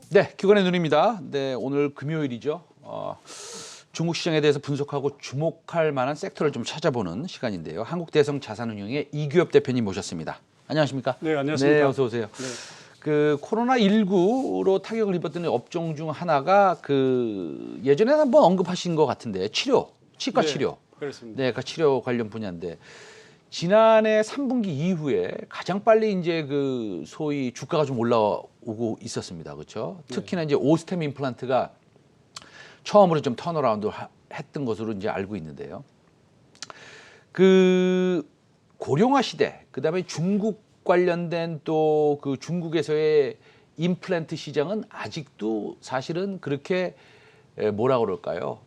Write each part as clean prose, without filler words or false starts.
네, 기관의 눈입니다. 네, 오늘 금요일이죠. 중국 시장에 대해서 분석하고 주목할 만한 섹터를 좀 찾아보는 시간인데요. 한국대성 자산운용의 이규엽 대표님 모셨습니다. 안녕하십니까? 네, 안녕하십니까? 네, 어서 오세요. 네. 그 코로나19로 타격을 입었던 업종 중 하나가 그 예전에 한번 언급하신 것 같은데 치료, 치과 네, 치료. 그렇습니다. 네, 그 치료 관련 분야인데 지난해 3분기 이후에 가장 빨리 이제 그 소위 주가가 좀 올라오고 있었습니다. 그렇죠? 특히나 이제 오스템 임플란트가 처음으로 좀 턴어라운드 했던 것으로 이제 알고 있는데요. 그 고령화 시대, 그다음에 중국 관련된 또 그 중국에서의 임플란트 시장은 아직도 사실은 그렇게 뭐라 그럴까요?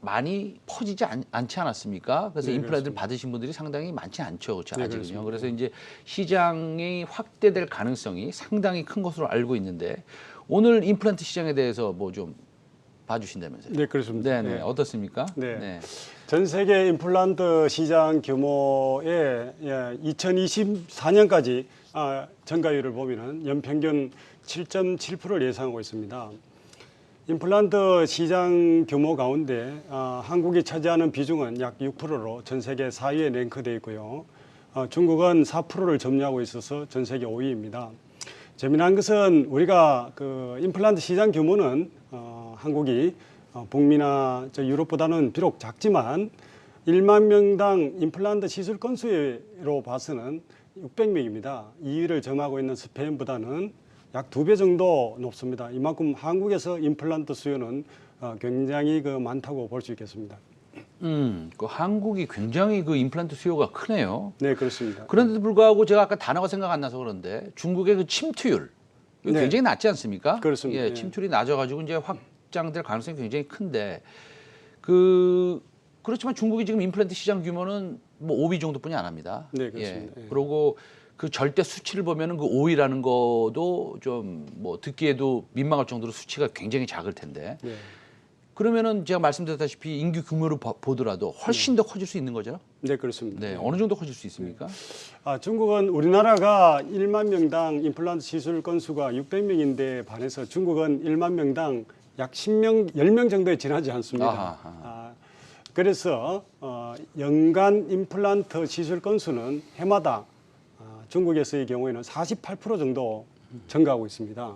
많이 퍼지지 않지 않았습니까? 그래서 네, 임플란트를 그렇습니다. 받으신 분들이 상당히 많지 않죠, 그렇죠? 네, 아직은요. 그렇습니다. 그래서 이제 시장이 확대될 가능성이 상당히 큰 것으로 알고 있는데 오늘 임플란트 시장에 대해서 뭐 좀 봐주신다면서요? 네, 그렇습니다. 네네, 어떻습니까? 네. 전 세계 임플란트 시장 규모의 2024년까지 증가율을 보면은 연평균 7.7%를 예상하고 있습니다. 임플란트 시장 규모 가운데 한국이 차지하는 비중은 약 6%로 전 세계 4위에 랭크되어 있고요. 중국은 4%를 점유하고 있어서 전 세계 5위입니다. 재미난 것은 우리가 그 임플란트 시장 규모는 한국이 북미나 유럽보다는 비록 작지만 1만 명당 임플란트 시술 건수로 봐서는 600명입니다. 2위를 점하고 있는 스페인보다는 약 2배 정도 높습니다. 이만큼 한국에서 임플란트 수요는 굉장히 많다고 볼 수 있겠습니다. 그 한국이 굉장히 그 임플란트 수요가 크네요. 네, 그렇습니다. 그런데도 불구하고 제가 아까 단어가 생각 안 나서 그런데 중국의 그 침투율 이거 네. 굉장히 낮지 않습니까? 그렇습니다. 예, 네. 침투율이 낮아가지고 이제 확장될 가능성이 굉장히 큰데 그렇지만 중국이 지금 임플란트 시장 규모는 뭐 5위 정도뿐이 안 합니다. 네, 그렇습니다. 예. 예. 그리고 그 절대 수치를 보면은 그 5위라는 것도 좀 뭐 듣기에도 민망할 정도로 수치가 굉장히 작을 텐데. 네. 그러면은 제가 말씀드렸다시피 인구 규모를 보더라도 훨씬 더 커질 수 있는 거죠? 네, 그렇습니다. 네, 어느 정도 커질 수 있습니까? 중국은 우리나라가 1만 명당 임플란트 시술 건수가 600명인데 반해서 중국은 1만 명당 약 10명, 10명 정도에 지나지 않습니다. 아하. 그래서 연간 임플란트 시술 건수는 해마다 중국에서의 경우에는 48% 정도 증가하고 있습니다.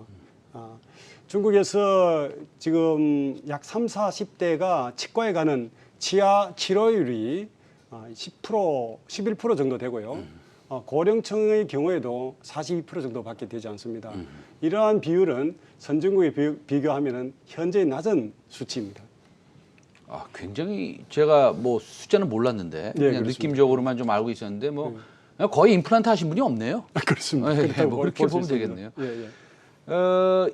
중국에서 지금 약 30, 40대가 치과에 가는 치아 치료율이 10%, 11% 정도 되고요. 고령층의 경우에도 42% 정도밖에 되지 않습니다. 이러한 비율은 선진국에 비교하면 현재 낮은 수치입니다. 굉장히 제가 뭐 숫자는 몰랐는데 그냥 그렇습니다. 느낌적으로만 좀 알고 있었는데 뭐 거의 임플란트 하신 분이 없네요. 그렇습니다. 뭐 그렇게 보면 되겠네요. 예.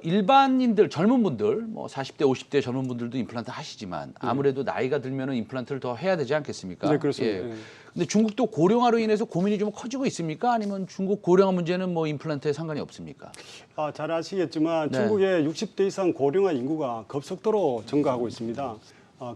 일반인들 젊은 분들 뭐 40대 50대 젊은 분들도 임플란트 하시지만 아무래도 나이가 들면은 임플란트를 더 해야 되지 않겠습니까? 네, 그렇습니다. 예. 근데 중국도 고령화로 인해서 고민이 좀 커지고 있습니까? 아니면 중국 고령화 문제는 뭐 임플란트에 상관이 없습니까? 잘 아시겠지만 네. 중국의 60대 이상 고령화 인구가 급속도로 증가하고 있습니다.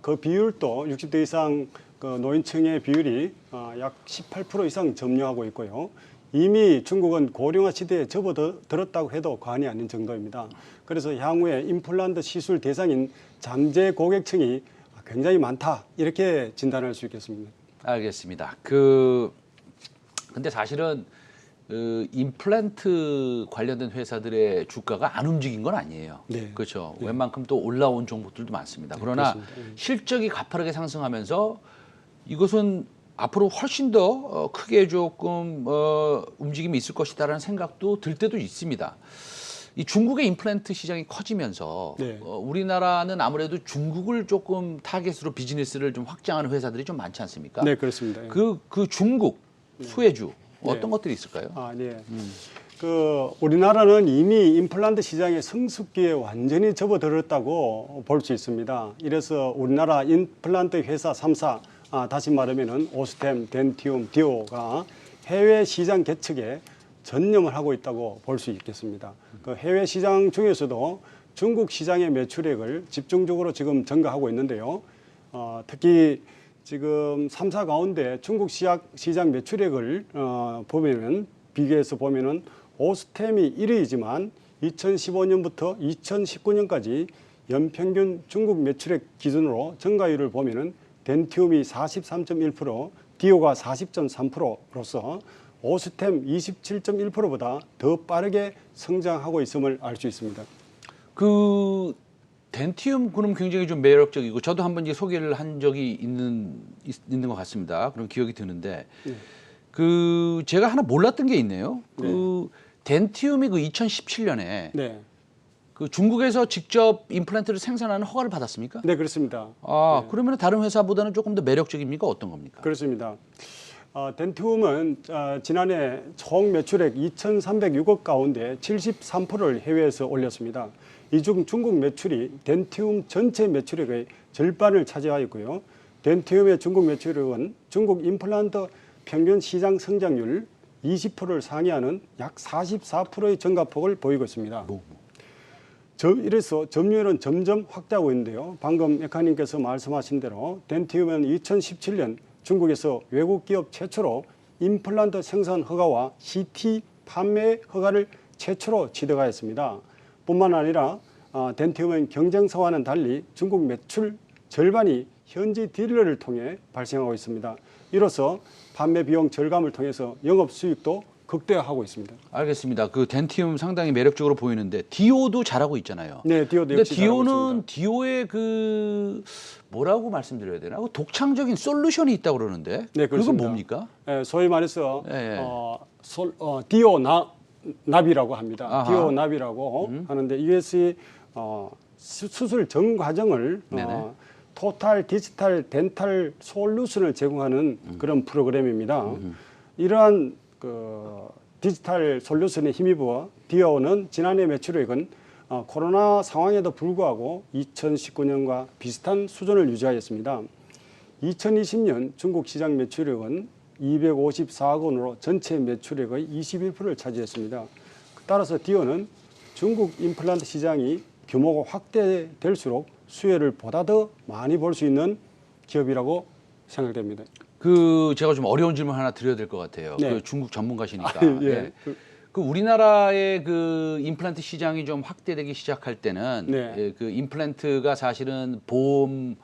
그 비율도 60대 이상 그 노인층의 비율이 약 18% 이상 점유하고 있고요. 이미 중국은 고령화 시대에 접어들었다고 해도 과언이 아닌 정도입니다. 그래서 향후에 임플란트 시술 대상인 잠재 고객층이 굉장히 많다 이렇게 진단할 수 있겠습니다. 알겠습니다. 근데 사실은 임플란트 관련된 회사들의 주가가 안 움직인 건 아니에요. 네. 그렇죠. 웬만큼 또 올라온 종목들도 많습니다. 그러나 그렇습니다. 실적이 가파르게 상승하면서 이것은 앞으로 훨씬 더 크게 조금 움직임이 있을 것이다라는 생각도 들 때도 있습니다. 이 중국의 임플란트 시장이 커지면서 네. 우리나라는 아무래도 중국을 조금 타겟으로 비즈니스를 좀 확장하는 회사들이 좀 많지 않습니까? 네, 그렇습니다. 그 중국 수혜주 어떤 것들이 있을까요? 네. 우리나라는 이미 임플란트 시장의 성숙기에 완전히 접어들었다고 볼 수 있습니다. 이래서 우리나라 임플란트 회사 3사, 다시 말하면은 오스템, 덴티움, 디오가 해외 시장 개척에 전념을 하고 있다고 볼 수 있겠습니다. 그 해외 시장 중에서도 중국 시장의 매출액을 집중적으로 지금 증가하고 있는데요. 특히 지금 3사 가운데 중국 시장 매출액을 보면은 비교해서 보면은 오스템이 1위이지만 2015년부터 2019년까지 연평균 중국 매출액 기준으로 증가율을 보면은 덴티움이 43.1%, 디오가 40.3%로서 오스템 27.1%보다 더 빠르게 성장하고 있음을 알 수 있습니다. 그 덴티움 그럼 굉장히 좀 매력적이고 저도 한번 이제 소개를 한 적이 있는 것 같습니다. 그런 기억이 드는데 그 제가 하나 몰랐던 게 있네요. 그 덴티움이 그 2017년에 네, 그 중국에서 직접 임플란트를 생산하는 허가를 받았습니까? 네 그렇습니다. 아 그러면 다른 회사보다는 조금 더 매력적입니까? 어떤 겁니까? 그렇습니다. 덴티움은 지난해 총 매출액 2,306억 가운데 73%를 해외에서 올렸습니다. 이 중 중국 매출이 덴티움 전체 매출액의 절반을 차지하였고요. 덴티움의 중국 매출액은 중국 임플란트 평균 시장 성장률 20%를 상회하는 약 44%의 증가폭을 보이고 있습니다. 이래서 점유율은 점점 확대하고 있는데요. 방금 메카님께서 말씀하신 대로 덴티움은 2017년 중국에서 외국 기업 최초로 임플란트 생산 허가와 CT 판매 허가를 최초로 취득하였습니다. 뿐만 아니라 덴티움은 경쟁사와는 달리 중국 매출 절반이 현지 딜러를 통해 발생하고 있습니다. 이로써 판매 비용 절감을 통해서 영업 수익도 극대화하고 있습니다. 알겠습니다. 그 덴티움 상당히 매력적으로 보이는데 디오도 잘하고 있잖아요. 네, 디오도 근데 역시 잘하고 디오는 있습니다. 디오의 그 뭐라고 말씀드려야 되나? 그 독창적인 솔루션이 있다고 그러는데 네, 그건 그렇습니다. 뭡니까? 소위 말해서 예. 디오 납이라고 합니다. 아하. 디오 납이라고 하는데 이것이 수술 전 과정을 네네. 토탈 디지털 덴탈 솔루션을 제공하는 그런 프로그램입니다. 이러한 그 디지털 솔루션에 힘입어 디오는 지난해 매출액은 코로나 상황에도 불구하고 2019년과 비슷한 수준을 유지하였습니다. 2020년 중국 시장 매출액은 254억 원으로 전체 매출액의 21%를 차지했습니다. 따라서 디오는 중국 임플란트 시장이 규모가 확대될수록 수혜를 보다 더 많이 볼 수 있는 기업이라고 생각됩니다. 그 제가 좀 어려운 질문 하나 드려야 될 것 같아요. 네. 그 중국 전문가시니까. 예. 예. 그 우리나라의 그 임플란트 시장이 좀 확대되기 시작할 때는 네. 예, 그 임플란트가 사실은 보험에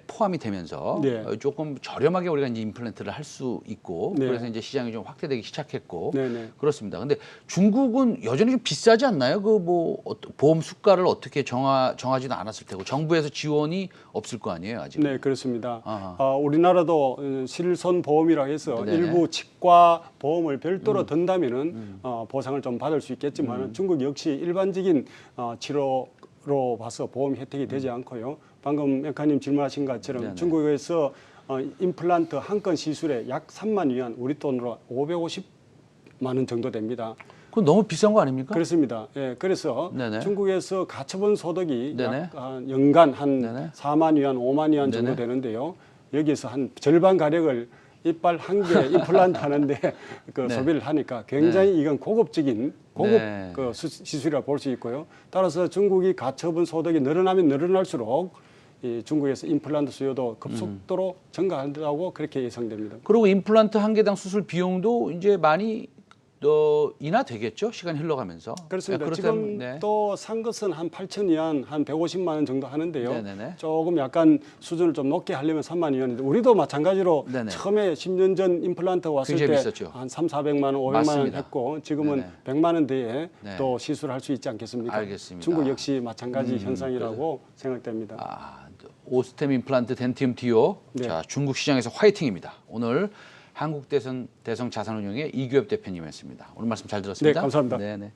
포함이 되면서 네. 조금 저렴하게 우리가 이제 임플란트를 할 수 있고 네. 그래서 이제 시장이 좀 확대되기 시작했고 네네. 그렇습니다. 근데 중국은 여전히 좀 비싸지 않나요? 그 뭐 보험 수가를 어떻게 정하지도 않았을 테고 정부에서 지원이 없을 거 아니에요 아직. 네, 그렇습니다. 아하. 우리나라도 실손 보험이라고 해서 네네. 일부 치과 보험을 별도로 든다면은 보상을 좀 받을 수 있겠지만 중국 역시 일반적인 치료로 봐서 보험 혜택이 되지 않고요. 방금 메카님 질문하신 것처럼 네네. 중국에서 임플란트 한 건 시술에 약 3만 위안, 우리 돈으로 550만 원 정도 됩니다. 그건 너무 비싼 거 아닙니까? 그렇습니다. 예, 그래서 네네. 중국에서 가처분 소득이 네네. 약 연간 한 네네. 4만 위안, 5만 위안 정도 네네. 되는데요. 여기서 한 절반 가력을 이빨 한 개 임플란트 하는데 그 네. 소비를 하니까 굉장히 이건 고급적인 고급 네. 그 시술이라 볼 수 있고요. 따라서 중국이 가처분 소득이 늘어나면 늘어날수록 이 중국에서 임플란트 수요도 급속도로 증가한다고 그렇게 예상됩니다. 그리고 임플란트 한 개당 수술 비용도 이제 많이 인하되겠죠? 시간이 흘러가면서. 그렇습니다. 네, 지금 그렇다면, 네. 또 산 것은 한 8천 위안, 한 150만 원 정도 하는데요. 네네네. 조금 약간 수준을 좀 높게 하려면 3만 위안인데 우리도 마찬가지로 네네. 처음에 10년 전 임플란트 왔을 굉장히 때 비쌌죠. 한 3, 400만 원, 500만 원 맞습니다. 했고 지금은 네네. 100만 원대에 네. 또 시술할 수 있지 않겠습니까? 알겠습니다. 중국 역시 마찬가지 현상이라고 생각됩니다. 아, 오스템 임플란트 덴티움 디오. 네. 자, 중국 시장에서 화이팅입니다. 오늘 한국대성 자산운용의 이규엽 대표님이었습니다. 오늘 말씀 잘 들었습니다. 네, 감사합니다. 네네.